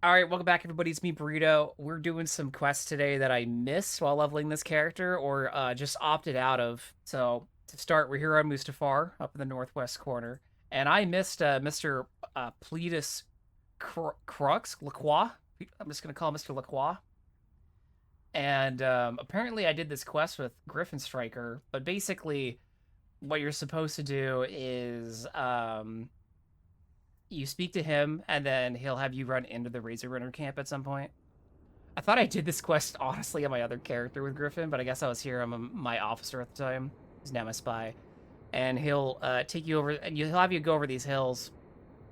All right, welcome back, everybody. It's me, Burrito. We're doing some quests today that I missed while leveling this character, or just opted out of. So to start, we're here on Mustafar, up in the northwest corner, and I missed Mr. Pledis Crux Lacroix. I'm just gonna call him Mr. Lacroix. And apparently, I did this quest with Griffin Striker, but basically, what you're supposed to do is you speak to him, and then he'll have you run into the Razor Runner camp at some point. I thought I did this quest honestly on my other character with Griffin, but I guess I was here. My officer at the time. He's now my spy, and he'll take you over, and he'll have you go over these hills,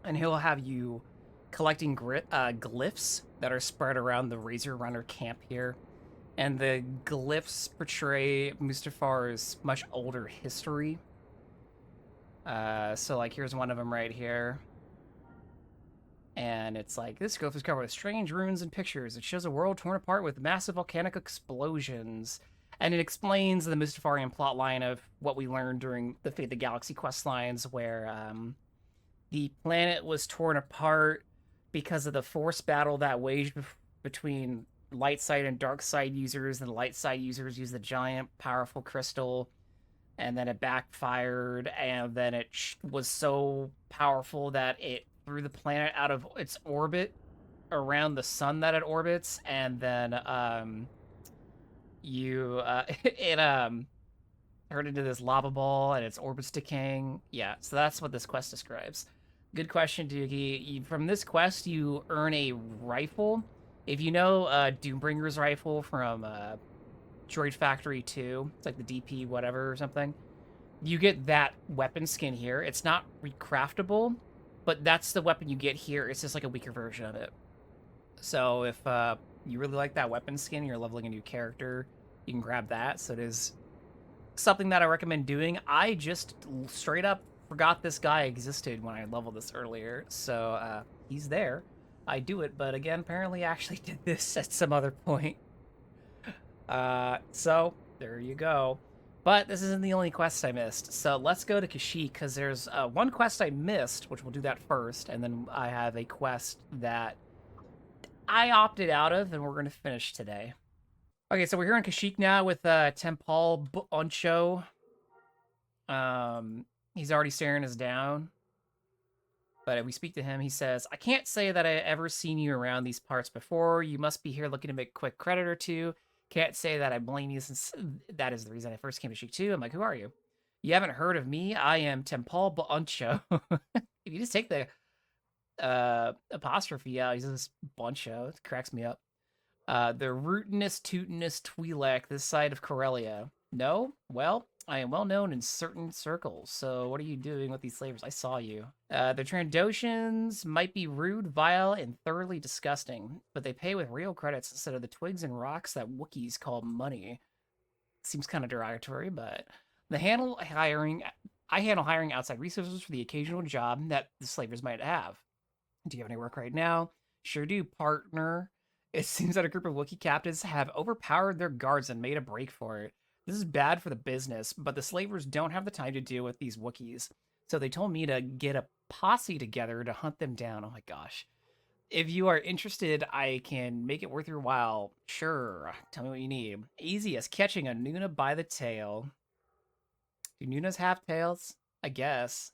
and he'll have you collecting glyphs that are spread around the Razor Runner camp here. And the glyphs portray Mustafar's much older history. So like here's one of them right here. And it's like, this glyph is covered with strange runes and pictures. It shows a world torn apart with massive volcanic explosions. And it explains the Mustafarian plotline of what we learned during the Fate of the Galaxy quest lines, where the planet was torn apart because of the force battle that waged between light side and dark side users. And the light side users used the giant, powerful crystal, and then it backfired. And then it was so powerful that it threw the planet out of its orbit around the sun that it orbits, and then you it turned into this lava ball and its orbit's decaying. Yeah, so that's what this quest describes. Good question, Doogie. From this quest, you earn a rifle. If you know Doombringer's rifle from Droid Factory 2, it's like the DP whatever or something, you get that weapon skin here. It's not recraftable, but that's the weapon you get here. It's just like a weaker version of it. So if you really like that weapon skin, you're leveling a new character, you can grab that. So it is something that I recommend doing. I just straight up forgot this guy existed when I leveled this earlier. So he's there. I do it, but again, apparently I actually did this at some other point. So there you go. But this isn't the only quest I missed. So let's go to Kashyyyk, because there's one quest I missed, which we'll do that first. And then I have a quest that I opted out of, and we're going to finish today. Okay, so we're here in Kashyyyk now with Tempal Buncho. He's already staring us down. But if we speak to him, he says, I can't say that I ever seen you around these parts before. You must be here looking to make a quick credit or two. Can't say that I blame you, since that is the reason I first came to Sheik 2. I'm like, who are you? You haven't heard of me? I am Tempal Buncho. If you just take the apostrophe out, he's this Buncho. It cracks me up. The rootinest, tootinest Twi'lek this side of Corellia. No? Well, I am well known in certain circles, so what are you doing with these slavers? I saw you. The Trandoshans might be rude, vile, and thoroughly disgusting, but they pay with real credits instead of the twigs and rocks that Wookiees call money. Seems kind of derogatory, but I handle hiring outside resources for the occasional job that the slavers might have. Do you have any work right now? Sure do, partner. It seems that a group of Wookiee captains have overpowered their guards and made a break for it. This is bad for the business, but the slavers don't have the time to deal with these Wookiees. So they told me to get a posse together to hunt them down. Oh my gosh. If you are interested, I can make it worth your while. Sure. Tell me what you need. Easy as catching a Nuna by the tail. Do Nunas have tails? I guess.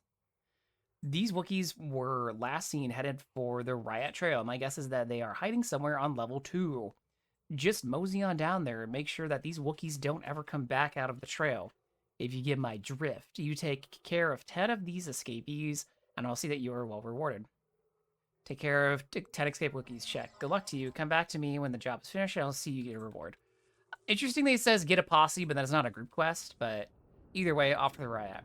These Wookiees were last seen headed for the Riot Trail. My guess is that they are hiding somewhere on level 2. Just mosey on down there and make sure that these Wookiees don't ever come back out of the trail. If you get my drift, you take care of 10 of these escapees, and I'll see that you are well rewarded. Take care of 10 escape Wookiees, check. Good luck to you. Come back to me when the job is finished, and I'll see you get a reward. Interestingly, it says get a posse, but that is not a group quest, but either way, off to the Riot.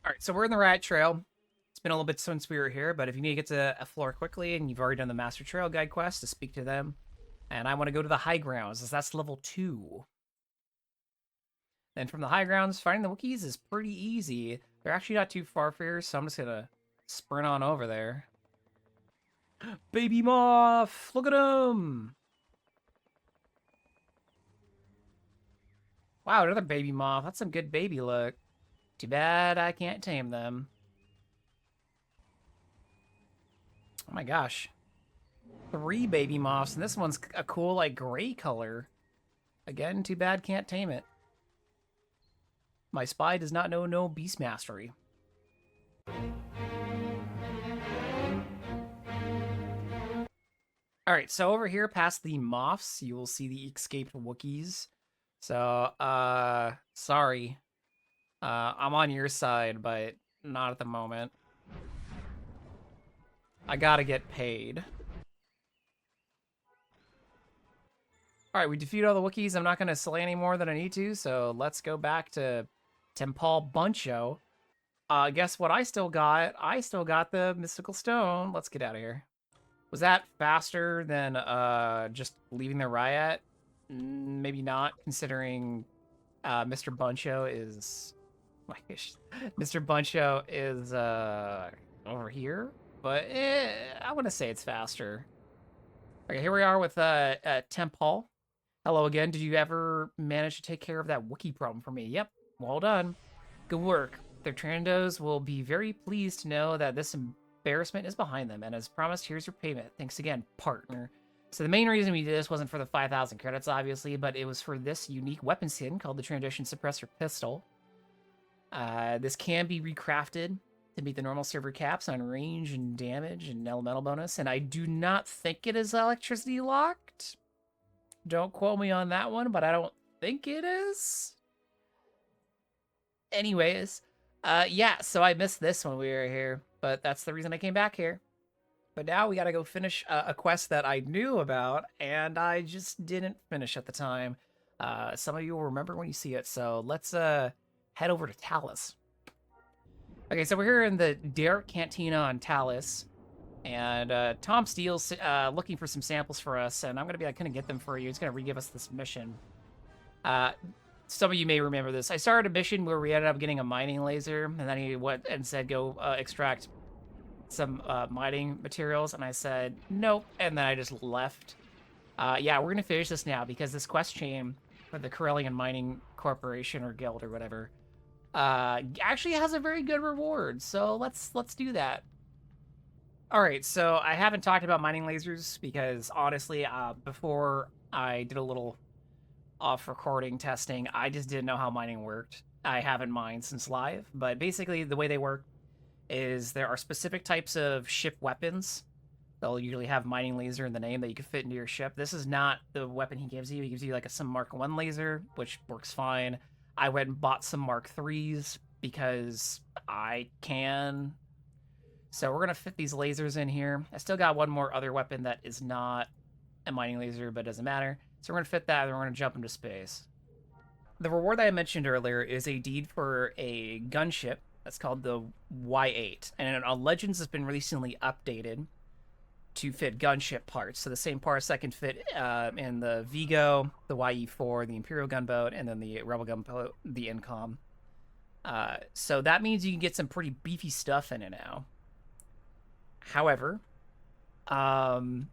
Alright, so we're in the Riot Trail. It's been a little bit since we were here, but if you need to get to a floor quickly, and you've already done the Master Trail Guide quest to speak to them, and I want to go to the high grounds, as that's level 2. Then from the high grounds, finding the Wookiees is pretty easy. They're actually not too far for here, so I'm just gonna sprint on over there. Baby Moth! Look at him! Wow, another baby moth. That's some good baby look. Too bad I can't tame them. Oh my gosh. 3 baby moths, and this one's a cool, like, gray color. Again, too bad can't tame it. My spy does not know no beast mastery. All right, so over here past the moths, you will see the escaped Wookiees. So, sorry. I'm on your side, but not at the moment. I gotta get paid. All right, we defeated all the Wookiees. I'm not gonna slay any more than I need to, so let's go back to Tempal Buncho. Guess what I still got? I still got the Mystical Stone. Let's get out of here. Was that faster than just leaving the riot? Maybe not, considering Mr. Buncho is... My gosh. Mr. Buncho is over here, but I want to say it's faster. Okay, here we are with Tempal. Hello again. Did you ever manage to take care of that Wookiee problem for me? Yep. Well done. Good work. Their Trandos will be very pleased to know that this embarrassment is behind them, and as promised, here's your payment. Thanks again, partner. So the main reason we did this wasn't for the 5,000 credits, obviously, but it was for this unique weapon skin called the Transition Suppressor Pistol. This can be recrafted to meet the normal server caps on range and damage and elemental bonus, and I do not think it is electricity locked. Don't quote me on that one, but I don't think it is. Anyways, yeah, so I missed this when we were here, but that's the reason I came back here. But now we gotta go finish a quest that I knew about, and I just didn't finish at the time. Some of you will remember when you see it, so let's head over to Talus. Okay, so we're here in the Derek Cantina on Talus, and Tom Steele's looking for some samples for us, and I'm gonna be like, couldn't get them for you. He's gonna re-give us this mission. Some of you may remember this. I started a mission where we ended up getting a mining laser, and then he went and said, go extract some mining materials, and I said, nope, and then I just left. Yeah, we're gonna finish this now, because this quest chain for the Corellian Mining Corporation, or Guild, or whatever, actually has a very good reward, so let's do that. Alright, so I haven't talked about mining lasers, because honestly, before I did a little off-recording testing, I just didn't know how mining worked. I haven't mined since live, but basically the way they work is there are specific types of ship weapons. They'll usually have mining laser in the name that you can fit into your ship. This is not the weapon he gives you. He gives you like some Mark 1 laser, which works fine. I went and bought some Mark 3s because I can. So we're going to fit these lasers in here. I still got one more other weapon that is not a mining laser, but doesn't matter. So we're going to fit that, and then we're going to jump into space. The reward that I mentioned earlier is a deed for a gunship that's called the Y8. And Legends has been recently updated to fit gunship parts. So the same parts that can fit in the Vigo, the YE4, the Imperial gunboat, and then the Rebel gunboat, the Incom. So that means you can get some pretty beefy stuff in it now. However, the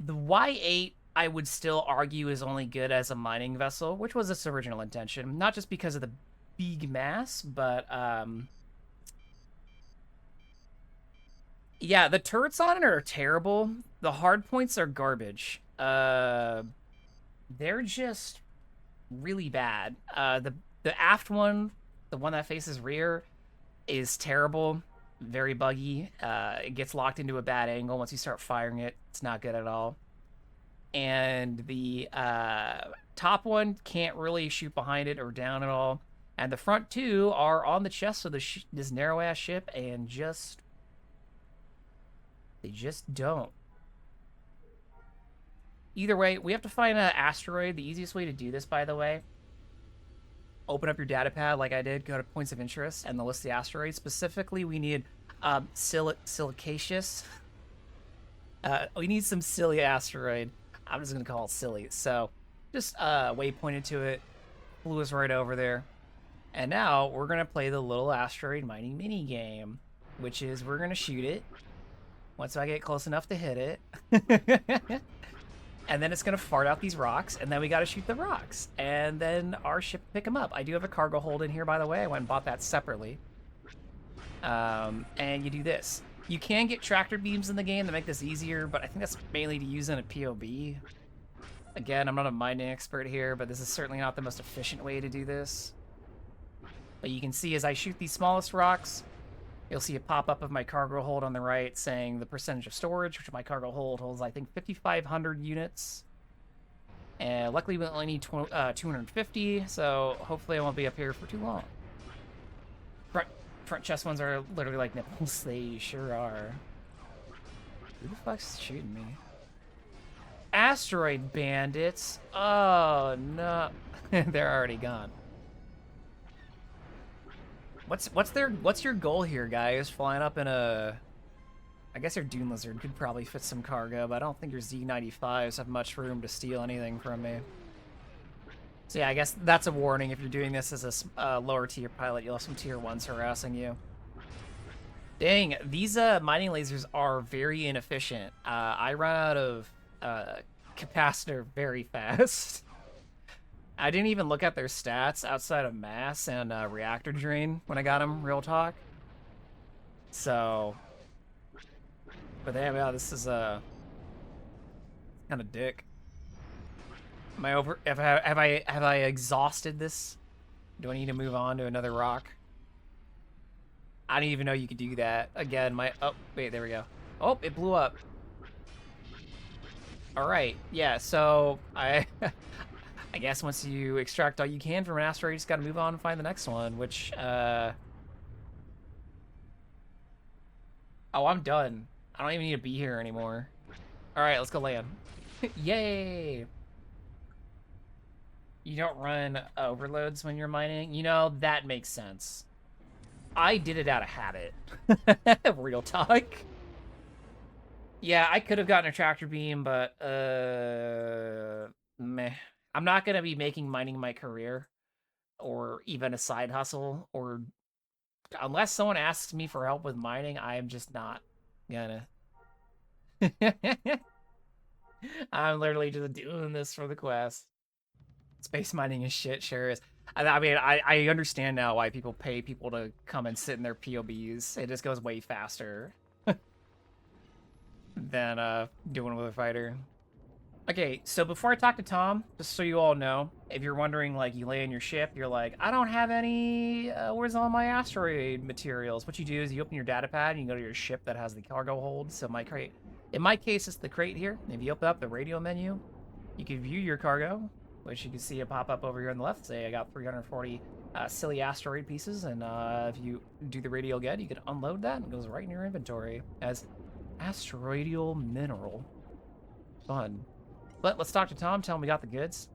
Y8, I would still argue, is only good as a mining vessel, which was its original intention. Not just because of the big mass, but yeah, the turrets on it are terrible. The hard points are garbage. They're just really bad. The aft one, the one that faces rear, is terrible. Very buggy. It gets locked into a bad angle once you start firing it. It's not good at all. And the top one can't really shoot behind it or down at all. And the front two are on the chest of this narrow-ass ship, and they just don't. Either way, we have to find an asteroid. The easiest way to do this, by the way, open up your data pad like I did, go to points of interest, and list the asteroids. Specifically, we need silicaceous. We need some silly asteroid. I'm just going to call it silly. So just waypointed to it, flew us right over there. And now we're going to play the little asteroid mining mini game, which is we're going to shoot it once I get close enough to hit it. And then it's going to fart out these rocks, and then we got to shoot the rocks. And then our ship pick them up. I do have a cargo hold in here, by the way. I went and bought that separately. And you do this. You can get tractor beams in the game that make this easier, but I think that's mainly to use in a POB. Again, I'm not a mining expert here, but this is certainly not the most efficient way to do this. But you can see as I shoot these smallest rocks, you'll see a pop-up of my cargo hold on the right saying the percentage of storage, which my cargo hold holds, I think, 5,500 units. And luckily we only need 250, so hopefully I won't be up here for too long. Front chest ones are literally like nipples. They sure are. Who the fuck's shooting me? Asteroid bandits. Oh no. They're already gone. What's your goal here, guys? Flying up in a, I guess your Dune Lizard could probably fit some cargo, but I don't think your Z95s have much room to steal anything from me. So yeah, I guess that's a warning. If you're doing this as a lower tier pilot, you'll have some tier 1s harassing you. Dang, these mining lasers are very inefficient. I run out of capacitor very fast. I didn't even look at their stats outside of mass and reactor drain when I got them, real talk. So, but damn, yeah, this is kind of dick. Am I over? Have I exhausted this? Do I need to move on to another rock? I didn't even know you could do that. Again, oh wait, there we go. Oh, it blew up. All right, yeah. So I guess once you extract all you can from an asteroid, you just got to move on and find the next one. Which oh, I'm done. I don't even need to be here anymore. All right, let's go land. Yay! You don't run overloads when you're mining? You know, that makes sense. I did it out of habit. Real talk. Yeah, I could have gotten a tractor beam, but, meh. I'm not going to be making mining my career, or even a side hustle, or unless someone asks me for help with mining, I'm just not gonna. I'm literally just doing this for the quest. Space mining is shit, sure is. I mean, I understand now why people pay people to come and sit in their POBs. It just goes way faster than doing with a fighter. Okay, so before I talk to Tom, just so you all know, if you're wondering, like, you lay in your ship, you're like, I don't have any, where's all my asteroid materials? What you do is you open your data pad and you go to your ship that has the cargo hold. So my crate, in my case, it's the crate here. If you open up the radio menu, you can view your cargo, which you can see a pop up over here on the left. Say I got 340 silly asteroid pieces, and if you do the radial get, you can unload that and it goes right in your inventory as asteroidal mineral. Fun. But let's talk to Tom, tell him we got the goods.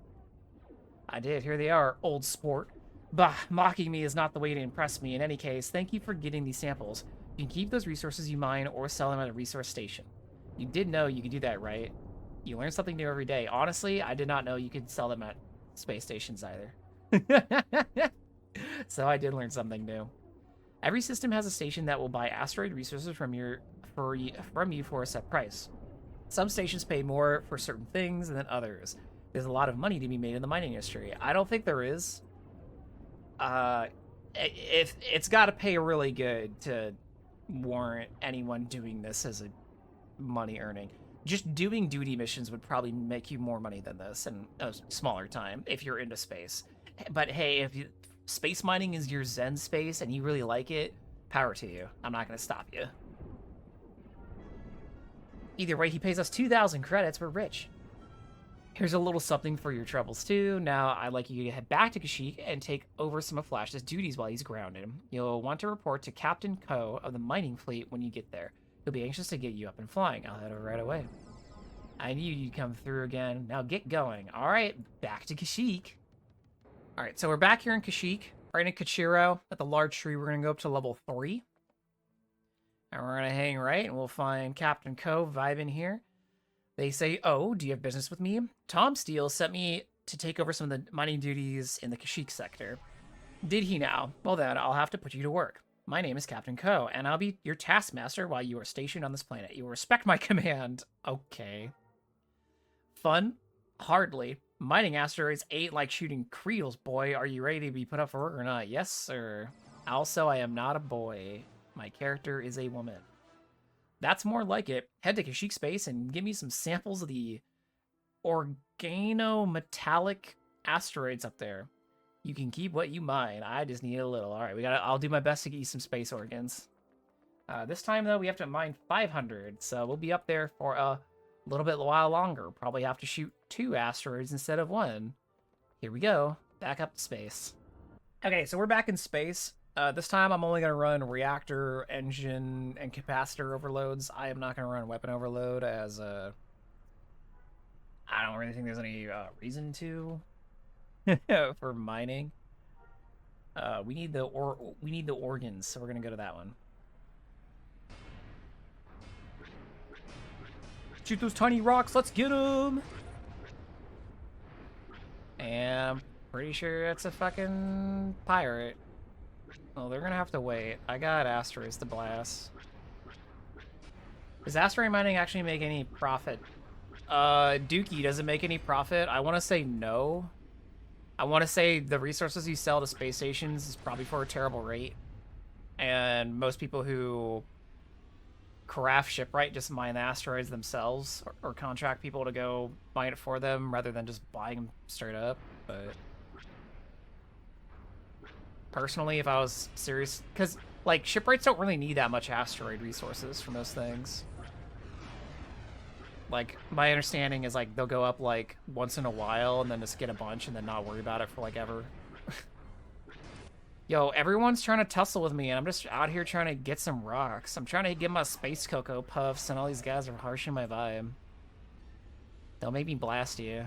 I did, here they are, old sport. Bah, mocking me is not the way to impress me. In any case, thank you for getting these samples. You can keep those resources you mine or sell them at a resource station. You did know you could do that, right? You learn something new every day. Honestly, I did not know you could sell them at space stations either. So I did learn something new. Every system has a station that will buy asteroid resources from you for a set price. Some stations pay more for certain things than others. There's a lot of money to be made in the mining industry. I don't think there is. It's got to pay really good to warrant anyone doing this as a money earning. Just doing duty missions would probably make you more money than this in a smaller time if you're into space. But hey, if space mining is your zen space and you really like it, power to you. I'm not going to stop you. Either way, he pays us 2,000 credits. We're rich. Here's a little something for your troubles, too. Now, I'd like you to head back to Kashyyyk and take over some of Flash's duties while he's grounded. You'll want to report to Captain Ko of the mining fleet when you get there. He'll be anxious to get you up and flying. I'll head over right away. I knew you'd come through again. Now get going. All right, back to Kashyyyk. All right, so we're back here in Kashyyyk, right in Kachiro, at the large tree. We're going to go up to level 3. And we're going to hang right, and we'll find Captain Ko vibing here. They say, oh, do you have business with me? Tom Steele sent me to take over some of the mining duties in the Kashyyyk sector. Did he now? Well then, I'll have to put you to work. My name is Captain Ko, and I'll be your taskmaster while you are stationed on this planet. You will respect my command. Okay. Fun? Hardly. Mining asteroids ain't like shooting creels, boy. Are you ready to be put up for work or not? Yes, sir. Also, I am not a boy. My character is a woman. That's more like it. Head to Kashyyyk Space and give me some samples of the organometallic asteroids up there. You can keep what you mine. I just need a little. All right, I'll do my best to get you some space organs. This time though, we have to mine 500, so we'll be up there for a little bit while longer. Probably have to shoot 2 asteroids instead of 1. Here we go. Back up to space. Okay, so we're back in space. This time I'm only going to run reactor, engine, and capacitor overloads. I am not going to run weapon overload as I don't really think there's any reason to for mining. We need the organs, so we're going to go to that one. Shoot those tiny rocks, let's get them! And pretty sure it's a fucking pirate. Oh, they're gonna have to wait. I got asteroids to blast. Does asteroid mining actually make any profit? Dookie, does it make any profit? I want to say no. I want to say the resources you sell to space stations is probably for a terrible rate. And most people who craft shipwright just mine the asteroids themselves or contract people to go mine it for them rather than just buying them straight up. But personally, if I was serious, because like shipwrights don't really need that much asteroid resources from those things. Like my understanding is like they'll go up like once in a while and then just get a bunch and then not worry about it for like ever. Yo, everyone's trying to tussle with me and I'm just out here trying to get some rocks. I'm trying to get my space cocoa puffs and all these guys are harshing my vibe. They'll make me blast you.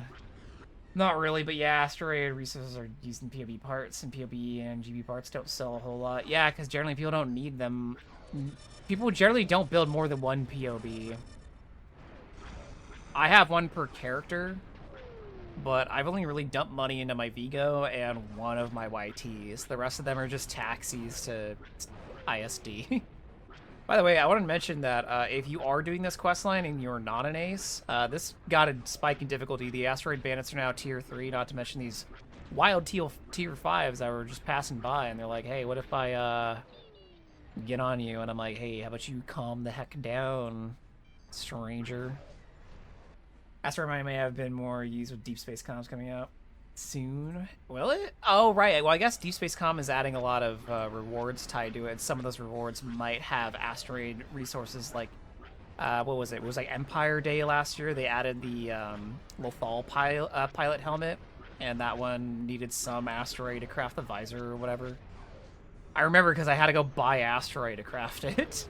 Not really, but yeah, asteroid resources are used in PoB parts, and PoB and GB parts don't sell a whole lot. Yeah, because generally people don't need them. People generally don't build more than 1 PoB. I have 1 per character, but I've only really dumped money into my Vigo and 1 of my YTs. The rest of them are just taxis to ISD. By the way, I wanted to mention that if you are doing this questline and you're not an ace, this got a spike in difficulty. The asteroid bandits are now tier 3, not to mention these wild tier 5s that were just passing by, and they're like, hey, what if I get on you? And I'm like, hey, how about you calm the heck down, stranger? Asteroid mining may have been more used with Deep Space Comms coming out soon. Will it? Oh, right. Well, I guess Deep Space Com is adding a lot of rewards tied to it. Some of those rewards might have asteroid resources like, what was it? It was like Empire Day last year. They added the Lothal pilot helmet, and that one needed some asteroid to craft the visor or whatever. I remember because I had to go buy asteroid to craft it.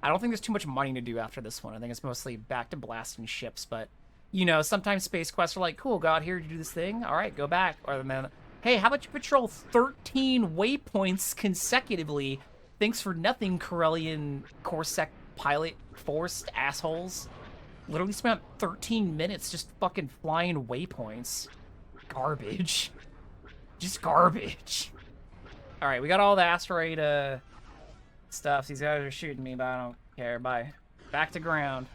I don't think there's too much money to do after this one. I think it's mostly back to blasting ships, but you know, sometimes space quests are like, cool, got here to do this thing. All right, go back. Or then, hey, how about you patrol 13 waypoints consecutively? Thanks for nothing, Corellian Corsac pilot forced assholes. Literally spent 13 minutes just fucking flying waypoints. Garbage. Just garbage. All right, we got all the asteroid stuff. These guys are shooting me, but I don't care. Bye. Back to ground.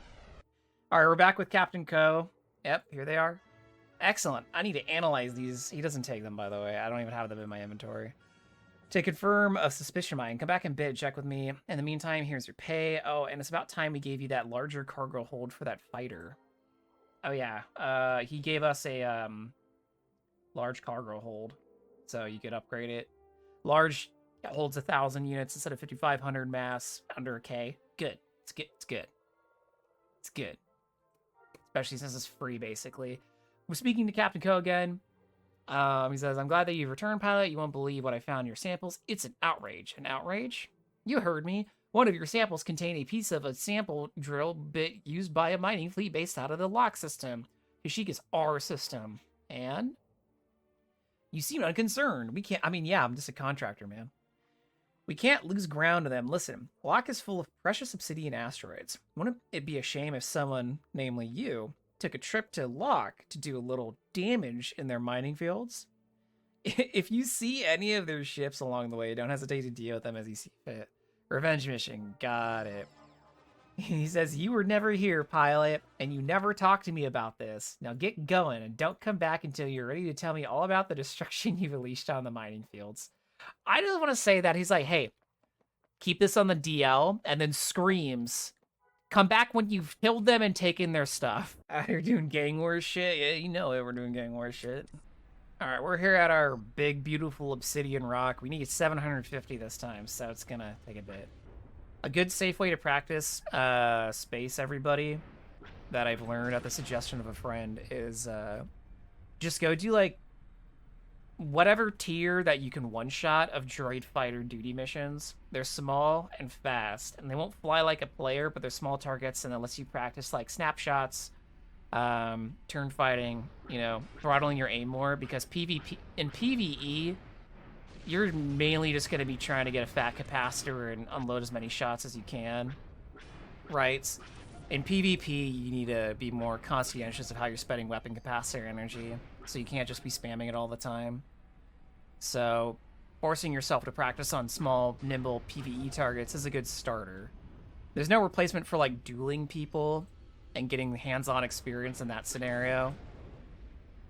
All right, we're back with Captain Co. Yep, here they are. Excellent. I need to analyze these. He doesn't take them, by the way. I don't even have them in my inventory. To confirm a suspicion mine, come back and bid, check with me. In the meantime, here's your pay. Oh, and it's about time we gave you that larger cargo hold for that fighter. Oh, yeah. He gave us a large cargo hold, so you could upgrade it. Large holds 1,000 units instead of 5,500 mass, under a K. Good. It's good. It's good. It's good. Especially since it's free, basically. We're speaking to Captain Co again. He says, I'm glad that you've returned, pilot. You won't believe what I found in your samples. It's an outrage. An outrage? You heard me. One of your samples contained a piece of a sample drill bit used by a mining fleet based out of the lock system. Kashyyyk is our system. And? You seem unconcerned. We can't, I mean, yeah, I'm just a contractor, man. We can't lose ground to them. Listen, Locke is full of precious obsidian asteroids. Wouldn't it be a shame if someone, namely you, took a trip to Locke to do a little damage in their mining fields? If you see any of their ships along the way, don't hesitate to deal with them as you see fit. Revenge mission. Got it. He says, you were never here, pilot, and you never talked to me about this. Now get going and don't come back until you're ready to tell me all about the destruction you've unleashed on the mining fields. I just want to say that he's like, hey, keep this on the DL, and then screams, Come back when you've killed them and taken their stuff. You're doing gang war shit? Yeah, you know it, we're doing gang war shit. Alright, we're here at our big, beautiful obsidian rock. We need 750 this time, so it's gonna take a bit. A good, safe way to practice space, everybody, that I've learned at the suggestion of a friend is just go do, like, whatever tier that you can one-shot of droid fighter duty missions. They're small and fast, and they won't fly like a player, but they're small targets, and it lets you practice, like, snapshots, turn fighting, you know, throttling your aim more, because in PvE, you're mainly just going to be trying to get a fat capacitor and unload as many shots as you can, right? In PvP, you need to be more conscientious of how you're spending weapon capacitor energy, so you can't just be spamming it all the time. So, forcing yourself to practice on small, nimble PvE targets is a good starter. There's no replacement for, like, dueling people and getting hands-on experience in that scenario,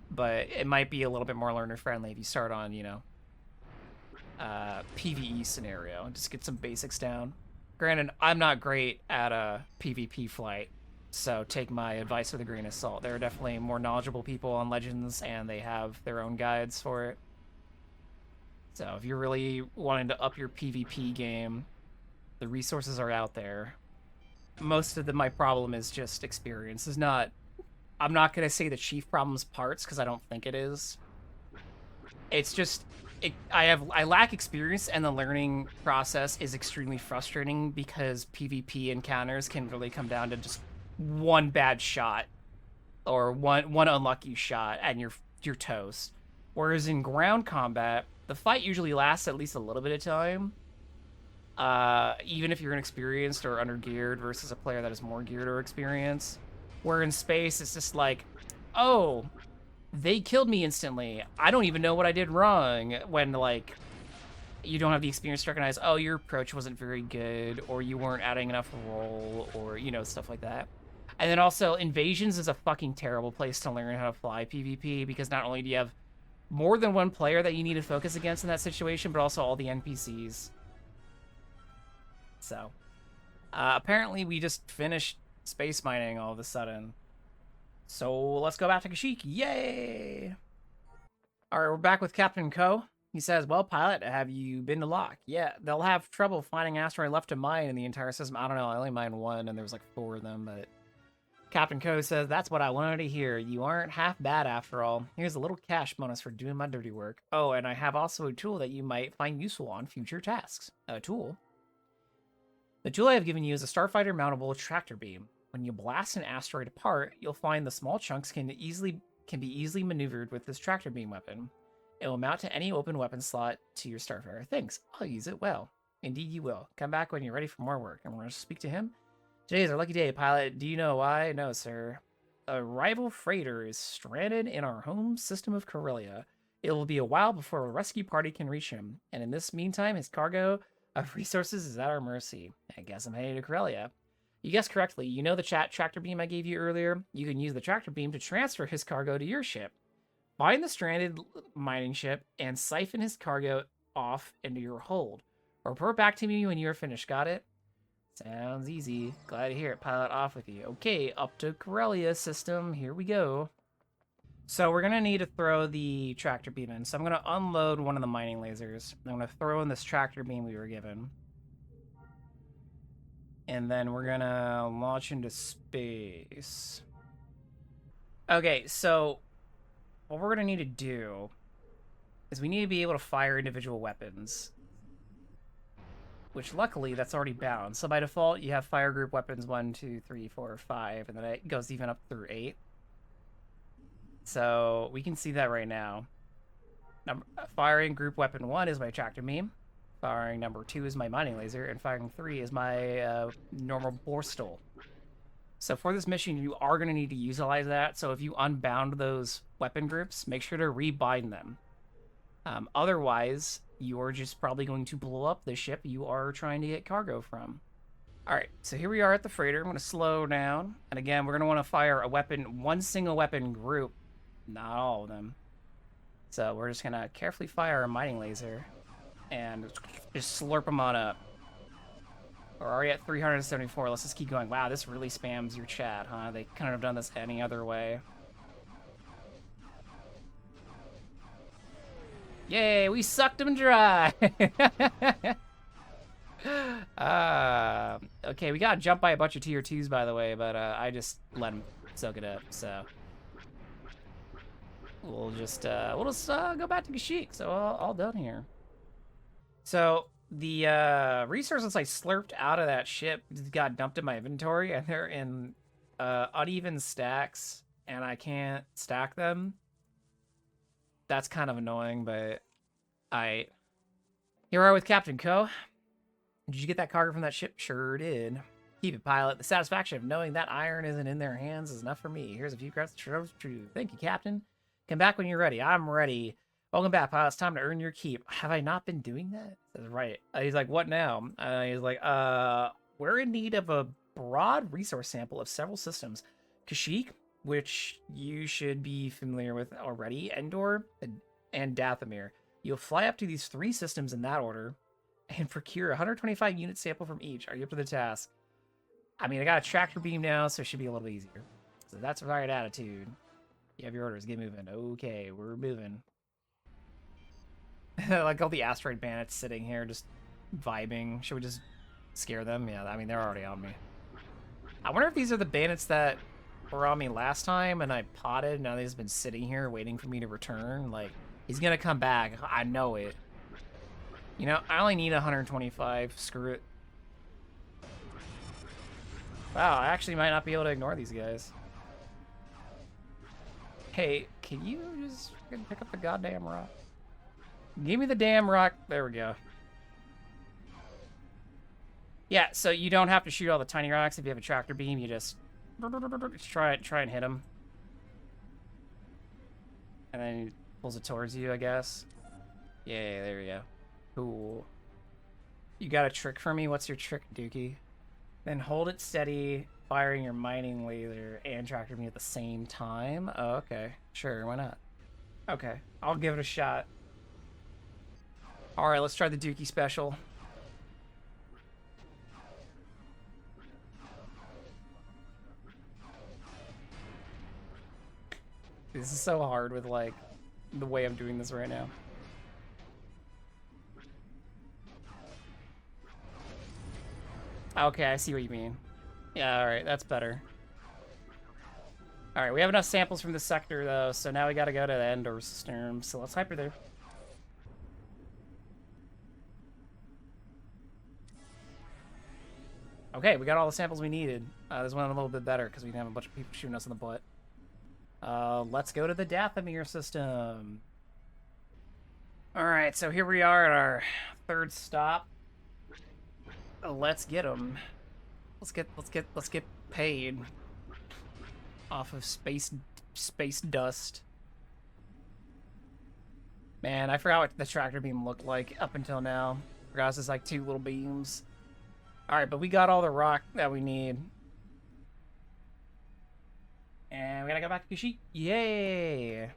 but it might be a little bit more learner-friendly if you start on, you know, PvE scenario and just get some basics down. Granted, I'm not great at a PvP flight, so take my advice with a grain of salt. There are definitely more knowledgeable people on Legends, and they have their own guides for it. So if you're really wanting to up your PvP game, the resources are out there. Most of my problem is just experience. I'm not going to say the chief problem's parts, because I don't think it is. It's just... I lack experience, and the learning process is extremely frustrating because PvP encounters can really come down to just one bad shot or one unlucky shot and you're toast. Whereas in ground combat, the fight usually lasts at least a little bit of time. Even if you're inexperienced or undergeared versus a player that is more geared or experienced. Where in space, it's just like, oh, they killed me instantly. I don't even know what I did wrong, when, like, you don't have the experience to recognize, oh, your approach wasn't very good, or you weren't adding enough roll, or, you know, stuff like that. And then also, Invasions is a fucking terrible place to learn how to fly PvP, because not only do you have more than one player that you need to focus against in that situation, but also all the NPCs. So, apparently we just finished space mining all of a sudden. So let's go back to Kashyyyk. Yay! Alright, we're back with Captain Ko. He says, well, pilot, have you been to Locke? Yeah, they'll have trouble finding asteroid left to mine in the entire system. I don't know, I only mined one, and there was like 4 of them, but... Captain Ko says, that's what I wanted to hear. You aren't half bad after all. Here's a little cash bonus for doing my dirty work. Oh, and I have also a tool that you might find useful on future tasks. A tool? The tool I have given you is a Starfighter mountable tractor beam. When you blast an asteroid apart, you'll find the small chunks can be easily maneuvered with this tractor beam weapon. It will mount to any open weapon slot to your Starfighter. Thanks. I'll use it well. Indeed you will. Come back when you're ready for more work. I'm going to speak to him. Today is our lucky day, pilot. Do you know why? No, sir. A rival freighter is stranded in our home system of Corellia. It will be a while before a rescue party can reach him, and in this meantime, his cargo of resources is at our mercy. I guess I'm headed to Corellia. You guessed correctly. You know the tractor beam I gave you earlier? You can use the tractor beam to transfer his cargo to your ship. Find the stranded mining ship and siphon his cargo off into your hold. Report back to me when you are finished. Got it? Sounds easy. Glad to hear it. Pilot off with you. Okay, up to Corellia system. Here we go. So we're going to need to throw the tractor beam in. So I'm going to unload one of the mining lasers. I'm going to throw in this tractor beam we were given. And then we're going to launch into space. Okay, so what we're going to need to do is we need to be able to fire individual weapons. Which, luckily, that's already bound. So by default, you have fire group weapons 1, 2, 3, 4, 5, and then it goes even up through 8. So we can see that right now. Firing group weapon 1 is my tractor beam. Firing number 2 is my mining laser, and firing 3 is my normal Borstal. So for this mission, you are going to need to utilize that. So if you unbound those weapon groups, make sure to rebind them. Otherwise, you're just probably going to blow up the ship you are trying to get cargo from. Alright, so here we are at the freighter. I'm going to slow down. And again, we're going to want to fire a weapon, one single weapon group. Not all of them. So we're just going to carefully fire a mining laser. And just slurp them on up. We're already at 374. Let's just keep going. Wow, this really spams your chat, huh? They couldn't have done this any other way. Yay, we sucked them dry. Okay, we got jumped by a bunch of tier 2s, by the way, but I just let them soak it up, so. We'll just go back to Kashyyyk, so all done here. So, the resources I slurped out of that ship got dumped in my inventory, and they're in uneven stacks, and I can't stack them. That's kind of annoying, but here we are with Captain Co. Did you get that cargo from that ship? Sure did. Keep it, pilot. The satisfaction of knowing that iron isn't in their hands is enough for me. Here's a few credits to show true. Thank you, Captain. Come back when you're ready. I'm ready. Welcome back, pilot. It's time to earn your keep. Have I not been doing that? That's right. He's like, what now? He's like, we're in need of a broad resource sample of several systems. Kashyyyk, which you should be familiar with already, Endor, and Dathomir. You'll fly up to these 3 systems in that order and procure 125 unit sample from each. Are you up to the task? I mean, I got a tractor beam now, so it should be a little easier. So that's the right attitude. You have your orders. Get moving. Okay, we're moving. Like all the asteroid bandits sitting here just vibing. Should we just scare them? Yeah, I mean, they're already on me. I wonder if these are the bandits that were on me last time and I potted. Now they've just been sitting here waiting for me to return. Like, he's going to come back. I know it. You know, I only need 125. Screw it. Wow, I actually might not be able to ignore these guys. Hey, can you just pick up the goddamn rock? Give me the damn rock. There we go. Yeah, so you don't have to shoot all the tiny rocks if you have a tractor beam. You just try and hit them. And then he pulls it towards you, I guess. Yeah, there we go. Cool. You got a trick for me? What's your trick, Dookie? Then hold it steady, firing your mining laser and tractor beam at the same time. Oh, okay. Sure, why not? Okay, I'll give it a shot. Alright, let's try the Dookie special. This is so hard with, like, the way I'm doing this right now. Okay, I see what you mean. Yeah, alright, that's better. Alright, we have enough samples from this sector, though, so now we gotta go to the Endor system, so let's hyper there. Okay, we got all the samples we needed. This went a little bit better, because we didn't have a bunch of people shooting us in the butt. Let's go to the Dathomir system. Alright, so here we are at our 3rd stop. Let's get them. Let's get paid off of space dust. Man, I forgot what the tractor beam looked like up until now. Forgot it was just like 2 little beams. All right, but we got all the rock that we need, and we gotta go back to Kashyyyk. Yay!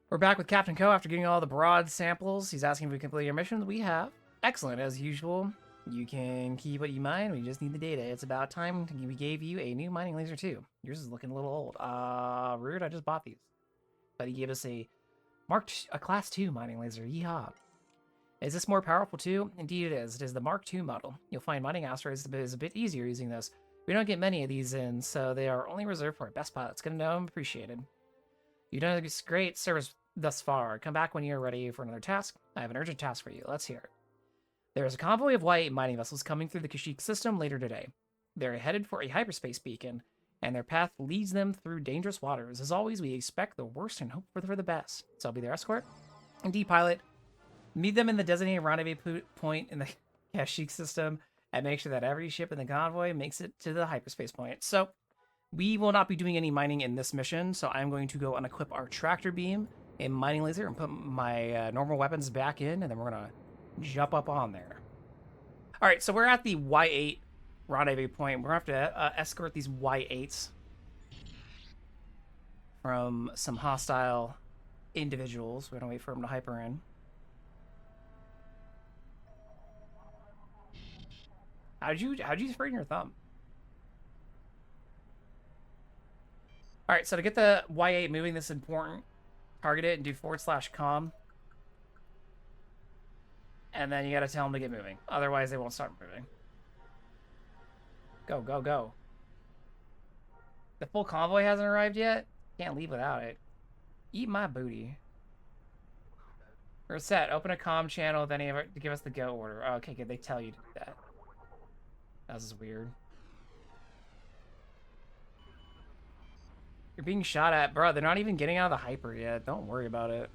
We're back with Captain Co after getting all the broad samples. He's asking if we complete your missions. We have. Excellent, as usual. You can keep what you mine. We just need the data. It's about time we gave you a new mining laser too. Yours is looking a little old. Rude. I just bought these, but he gave us a Class 2 mining laser. Yeehaw! Is this more powerful too? Indeed it is. It is the Mark II model. You'll find mining asteroids is a bit easier using this. We don't get many of these in, so they are only reserved for our best pilots. Good to know and appreciated. You've done a great service thus far. Come back when you're ready for another task. I have an urgent task for you. Let's hear it. There is a convoy of Y8 mining vessels coming through the Kashyyyk system later today. They're headed for a hyperspace beacon, and their path leads them through dangerous waters. As always, we expect the worst and hope for the best. So I'll be their escort. Indeed, pilot. Meet them in the designated rendezvous point in the Kashyyyk system, and make sure that every ship in the convoy makes it to the hyperspace point. So we will not be doing any mining in this mission, so I'm going to go unequip our tractor beam and mining laser and put my normal weapons back in, and then we're going to jump up on there. All right, so we're at the Y8 rendezvous point. We're going to have to escort these Y8s from some hostile individuals. We're going to wait for them to hyper in. How'd you sprain your thumb? All right, so to get the Y8 moving, this is important. Target it and do /com. And then you gotta tell them to get moving. Otherwise, they won't start moving. Go, go, go. The full convoy hasn't arrived yet? Can't leave without it. Eat my booty. We're set. Open a comm channel with any of it to give us the go order. Oh, okay, good. They tell you to do that. That was weird. You're being shot at. Bro, they're not even getting out of the hyper yet. Don't worry about it.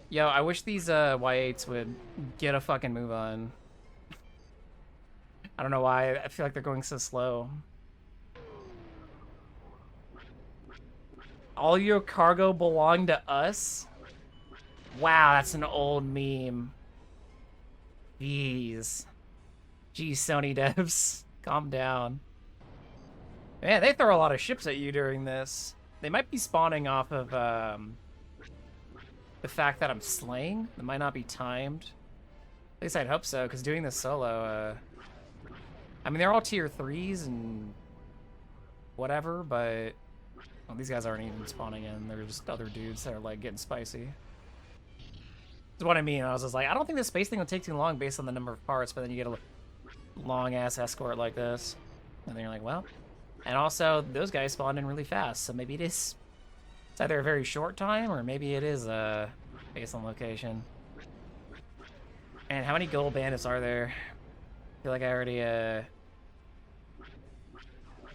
Yo, I wish these Y8s would get a fucking move on. I don't know why. I feel like they're going so slow. All your cargo belong to us? Wow, that's an old meme. Jeez. Jeez, Sony devs. Calm down. Man, they throw a lot of ships at you during this. They might be spawning off of the fact that I'm slaying. It might not be timed. At least I'd hope so, because doing this solo, I mean, they're all tier 3s and whatever, but well, these guys aren't even spawning in. They're just other dudes that are, like, getting spicy. That's what I mean. I was just like, I don't think the space thing will take too long based on the number of parts, but then you get a long-ass escort like this. And then you're like, well... And also, those guys spawned in really fast, so maybe it's either a very short time, or maybe it is based on location. And how many gold bandits are there? I feel like I already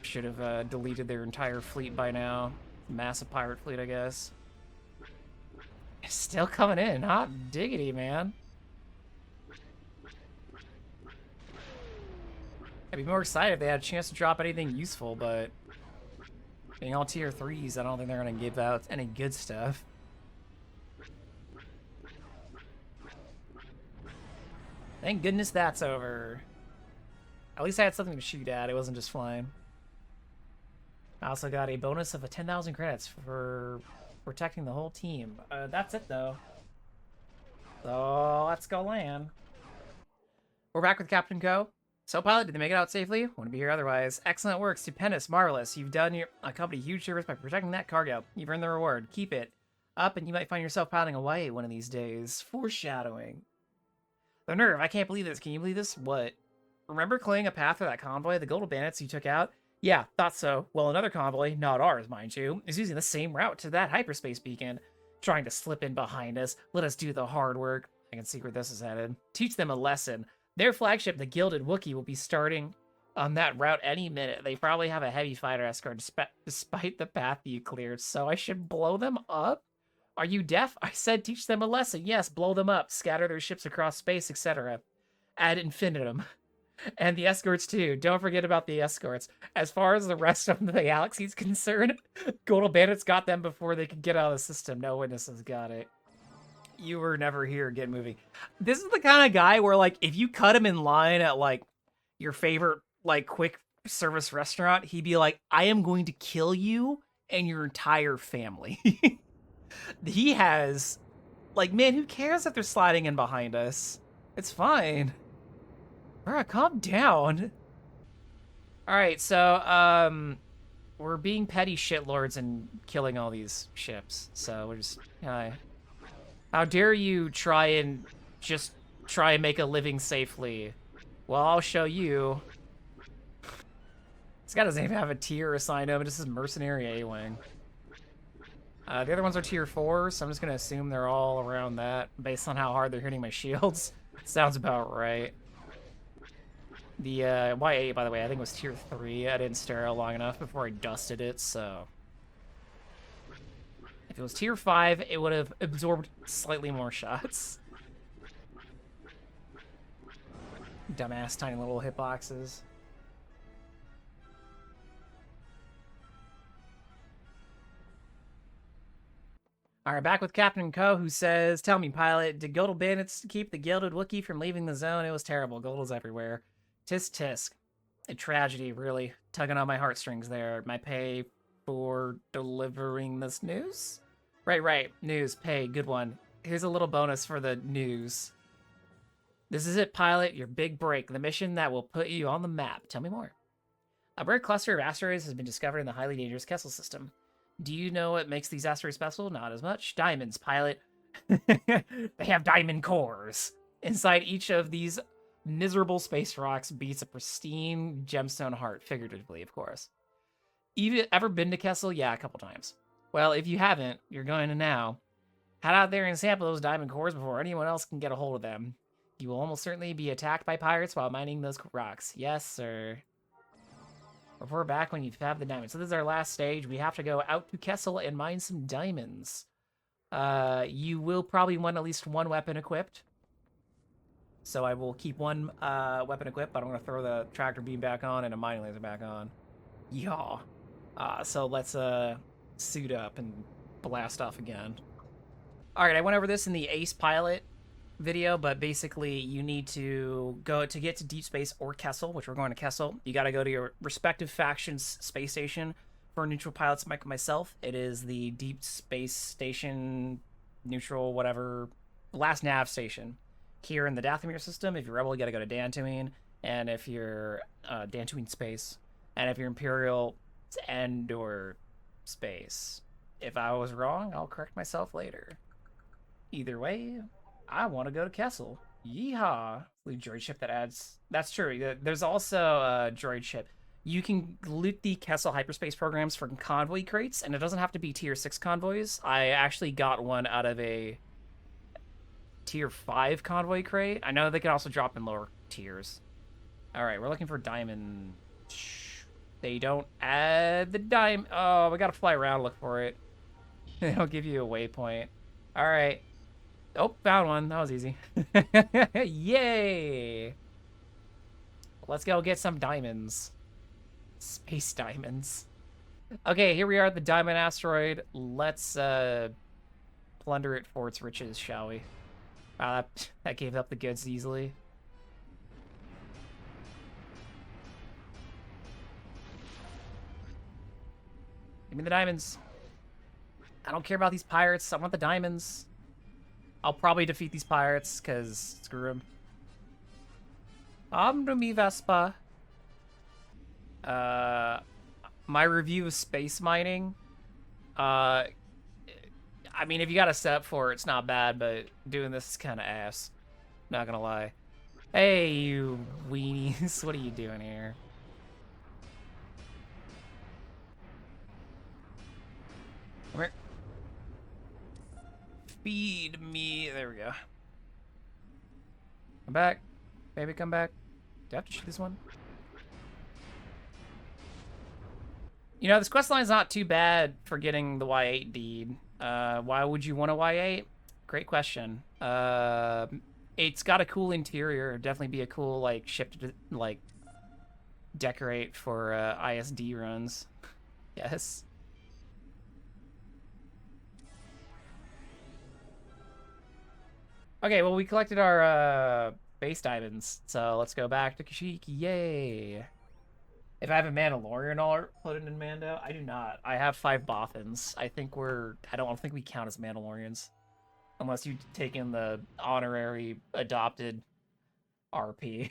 should have deleted their entire fleet by now. Massive pirate fleet, I guess. It's still coming in. Hot diggity, man. I'd be more excited if they had a chance to drop anything useful, but being all tier 3s, I don't think they're going to give out any good stuff. Thank goodness that's over. At least I had something to shoot at. It wasn't just flying. I also got a bonus of 10,000 credits for protecting the whole team. That's it, though. So, let's go land. We're back with Captain Co. So, pilot, did they make it out safely? Wouldn't be here otherwise. Excellent work, stupendous, marvelous. You've done your company huge service by protecting that cargo. You've earned the reward. Keep it up, and you might find yourself piloting a Y8 one of these days. Foreshadowing. The nerve, I can't believe this. Can you believe this? What? Remember clearing a path for that convoy, the gold bandits you took out? Yeah, thought so. Well, another convoy, not ours, mind you, is using the same route to that hyperspace beacon. Trying to slip in behind us. Let us do the hard work. I can see where this is headed. Teach them a lesson. Their flagship, the Gilded Wookiee, will be starting on that route any minute. They probably have a heavy fighter escort despite the path you cleared, so I should blow them up? Are you deaf? I said teach them a lesson. Yes, blow them up, scatter their ships across space, etc. Ad infinitum. And the escorts too. Don't forget about the escorts. As far as the rest of the galaxy is concerned, Golden Bandits got them before they could get out of the system. No witnesses got it. You were never here. Get moving. This is the kind of guy where, like, if you cut him in line at, like, your favorite, like, quick service restaurant, he'd be like, I am going to kill you and your entire family. He has, like, man, who cares if they're sliding in behind us? It's fine. Bruh, calm down. Alright, so, we're being petty shitlords and killing all these ships. So, we're just, how dare you try and make a living safely? Well, I'll show you. This guy doesn't even have a tier assigned to him. It just says Mercenary A-Wing. The other ones are tier 4, so I'm just going to assume they're all around that based on how hard they're hitting my shields. Sounds about right. The Y8, by the way, I think it was tier 3. I didn't stare at it long enough before I dusted it, so... If it was tier 5, it would have absorbed slightly more shots. Dumbass tiny little hitboxes. Alright, back with Captain Co, who says, tell me, pilot, did Golden Bandits keep the Gilded Wookiee from leaving the zone? It was terrible. Gold was everywhere. Tisk tisk. A tragedy, really. Tugging on my heartstrings there. My pay for delivering this news? Right. News, pay, good one. Here's a little bonus for the news. This is it, pilot. Your big break. The mission that will put you on the map. Tell me more. A rare cluster of asteroids has been discovered in the highly dangerous Kessel system. Do you know what makes these asteroids special? Not as much. Diamonds, pilot. They have diamond cores. Inside each of these miserable space rocks beats a pristine gemstone heart, figuratively, of course. Ever been to Kessel? Yeah, a couple times. Well, if you haven't, you're going to now. Head out there and sample those diamond cores before anyone else can get a hold of them. You will almost certainly be attacked by pirates while mining those rocks. Yes, sir. Report back when you have the diamonds. So this is our last stage. We have to go out to Kessel and mine some diamonds. You will probably want at least one weapon equipped. So I will keep one weapon equipped, but I'm going to throw the tractor beam back on and a mining laser back on. Yaw. So let's suit up and blast off again. All right, I went over this in the Ace Pilot video, but basically you need to go to get to Deep Space or Kessel, which we're going to Kessel. You got to go to your respective faction's space station. For neutral pilots like myself, it is the Deep Space Station, neutral, whatever, last nav station. Here in the Dathomir system, if you're Rebel, you got to go to Dantooine, and if you're Dantooine Space, and if you're Imperial, it's Endor Space. If I was wrong, I'll correct myself later. Either way, I want to go to Kessel. Yeehaw! The droid ship that adds... That's true. There's also a droid ship. You can loot the Kessel hyperspace programs from convoy crates, and it doesn't have to be tier 6 convoys. I actually got one out of a tier 5 convoy crate. I know they can also drop in lower tiers. Alright, we're looking for diamond. They don't add the diamond. Oh, we gotta fly around and look for it. They don't give you a waypoint. Alright. Oh, found one. That was easy. Yay! Let's go get some diamonds. Space diamonds. Okay, here we are at the diamond asteroid. Let's plunder it for its riches, shall we? Wow, that gave up the goods easily. Give me the diamonds. I don't care about these pirates. I want the diamonds. I'll probably defeat these pirates, because screw them. To me, Vespa. My review of space mining. I mean, if you got a set for it, it's not bad, but doing this is kind of ass. Not gonna lie. Hey, you weenies. What are you doing here? Come here. Feed me. There we go. Come back. Baby, come back. Do I have to shoot this one? You know, this questline's not too bad for getting the Y8 deed. Why would you want a Y8? Great question. It's got a cool interior. It'd definitely be a cool, like, ship to, like, decorate for ISD runs. Yes. Okay, well, we collected our base diamonds, so let's go back to Kashyyyk. Yay! If I have a Mandalorian art put in Mando, I do not. I have 5 Bothans. I don't think we count as Mandalorians. Unless you take in the honorary adopted RP,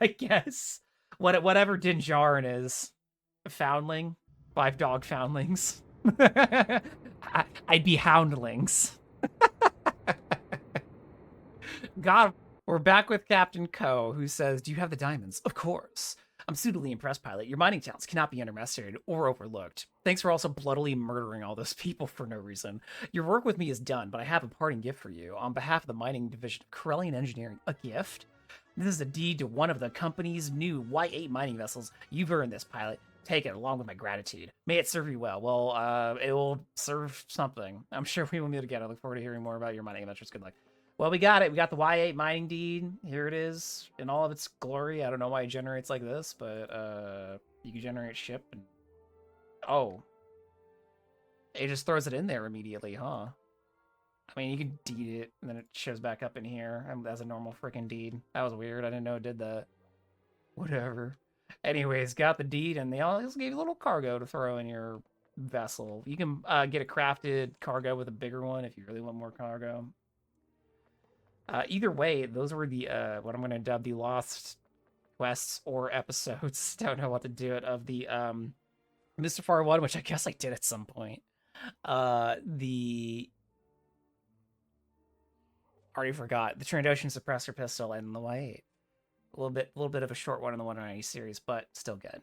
I guess. Whatever Din Djarin is. Foundling. 5 dog foundlings. I'd be houndlings. God, we're back with Captain Ko, who says, "Do you have the diamonds?" Of course. I'm suitably impressed, pilot. Your mining talents cannot be underestimated or overlooked. Thanks for also bloodily murdering all those people for no reason. Your work with me is done, but I have a parting gift for you. On behalf of the mining division of Corellian Engineering, a gift? This is a deed to one of the company's new Y8 mining vessels. You've earned this, pilot. Take it along with my gratitude. May it serve you well. Well, it will serve something. I'm sure we will meet again. I look forward to hearing more about your mining adventures. Good luck. Well, we got it. We got the Y8 mining deed. Here it is in all of its glory. I don't know why it generates like this, but you can generate ship. And... Oh. It just throws it in there immediately, huh? I mean, you can deed it, and then it shows back up in here as a normal freaking deed. That was weird. I didn't know it did that. Whatever. Anyways, got the deed, and they also gave you a little cargo to throw in your vessel. You can get a crafted cargo with a bigger one if you really want more cargo. Either way, those were the what I'm gonna dub the lost quests or episodes. Don't know what to do it of the Mr. one, which I guess I did at some point. The already forgot the Trandoshan suppressor pistol and the Y8. A little bit of a short one in the 190 series, but still good.